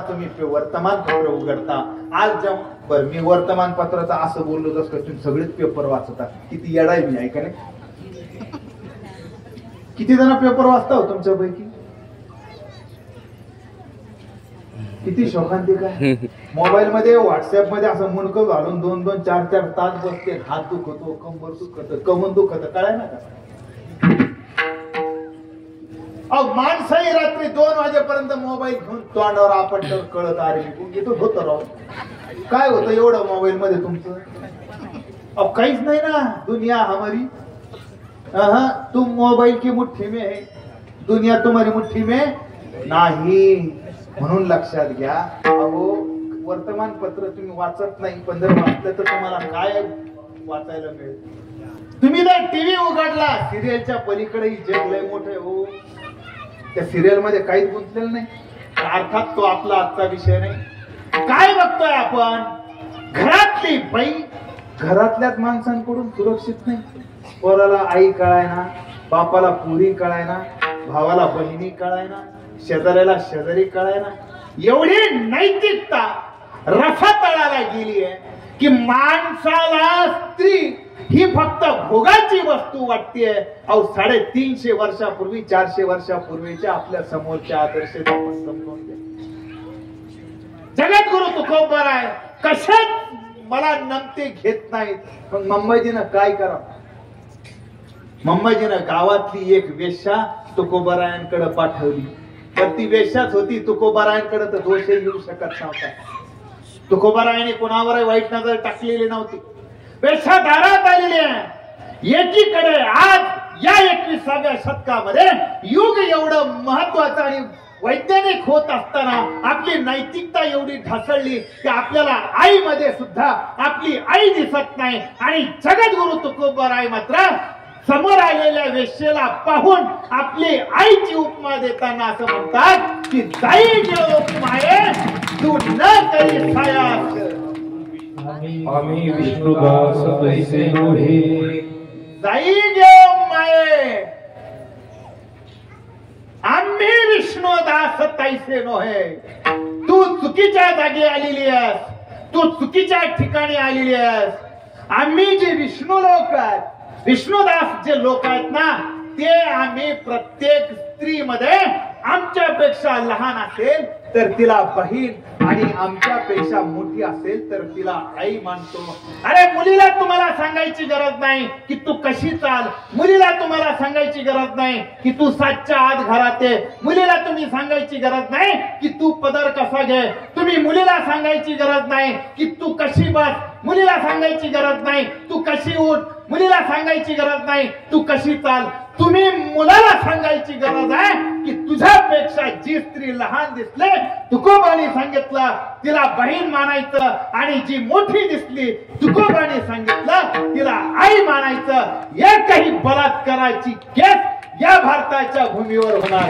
तुम्ही वर्तमानपत्र उघडता आज बर मी वर्तमानपत्राचा असं बोललो तसं तुम्ही सगळेच पेपर वाचता किती येडाय मी ऐका नाही किती जण पेपर वाचता हो तुमच्यापैकी किती शोकांतिक आहे मोबाईल मध्ये व्हॉट्सअप मध्ये असं मुंडकं घालून 2-2 4-4 तास बसते हात दुखतो कंबर दुखत कमन दुखत कळाय ना का अहो माणसाही रात्री 2 वाजेपर्यंत मोबाईल घेऊन तोंडावर आपटल्यावर कळत अरे मी घेतो होतं राव काय होतं एवढं मोबाईल मध्ये तुमचं अब काहीच नाही ना दुनिया हमारी तुम मोबाईल की मुट्ठी में है दुनिया तुम्हारी मुट्ठी में नाही म्हणून लक्षात घ्या अहो वर्तमानपत्र तुम्ही वाचत नाही पण जर वाचलं तर तुम्हाला काय वाचायला मिळेल तुम्ही जर टीव्ही उघडला सिरियलच्या पलीकडेही जग लय मोठे हो त्या सिरियल मध्ये काहीच गुंतलेलं नाही अर्थात तो आपला आजचा विषय नाही काय बघतोय आपण घरातली बाई घरातल्याच माणसांकडून सुरक्षित नाही पोराला आई कळायना बापाला पुरी कळायना भावाला बहिणी कळायना शेजाऱ्याला शेजारी कळायना एवढी नैतिकता रफातळाला गेली आहे की माणसाला स्त्री ही फक्त भोगाची वस्तू वाटतेय अहो 350 वर्षापूर्वी 400 वर्षापूर्वीच्या आपल्या समोरच्या आदर्श आपण समजून घ्या जगद्गुरु तुकोबराय कशात मला नमते घेत नाहीत पण मम्माजीनं काय करा मम्माजीनं गावातली एक वेश्या तुकोबरायांकडे पाठवली तर ती वेश्याच होती तुकोबरायांकडे तर दोषही येऊ शकत नव्हता तुकोबरायाने कोणावर वाईट नजर टाकलेली नव्हती वेश्या दारात आलेली आहे एकीकडे आज या 21व्या शतकामध्ये युग एवढं महत्वाचं आणि वैज्ञानिक होत असताना आपली नैतिकता एवढी ढासळली की आपल्याला आईमध्ये सुद्धा आपली आई दिसत नाही आणि जगद्गुरु तुकोबराय मात्र समोर आलेल्या वेश्येला पाहून आपली आईची उपमा देताना असं म्हणतात की जाई देव माये तू न करी सायास आम्ही विष्णुदास तैसे नोहे जाई देव माये आम्ही विष्णुदास तैसे नोहे तू चुकीच्या जागी आलेली आहेस तू चुकीच्या ठिकाणी आलेली आहेस आम्ही जे विष्णू लोक आहेत विष्णुदास जे लोक आहेत ना ते आम्ही प्रत्येक स्त्रीमध्ये आमच्यापेक्षा लहान असेल तर तिला बहीण आणि आमच्यापेक्षा मोठी असेल तर तिला आई मानतो अरे मुलीला तुम्हाला सांगायची गरज नाही की तू कशी चाल मुलीला तुम्हाला सांगायची गरज नाही की तू 7च्या आत घरात ये मुलीला तुम्ही सांगायची गरज नाही की तू पदर कसा घे तुम्ही मुलीला सांगायची गरज नाही की तू कशी बस मुलीला सांगायची गरज नाही तू कशी उठ मुलीला सांगायची गरज नाही तू कशी चाल तुम्ही मुलाला सांगायची गरज आहे की तुझ्यापेक्षा जी स्त्री लहान दिसले तुकोबाने सांगितलं तिला बहीण मानायचं आणि जी मोठी दिसली तुकोबाने सांगितलं तिला आई मानायचं एकही बलात्काराची केस या भारताच्या भूमीवर होणार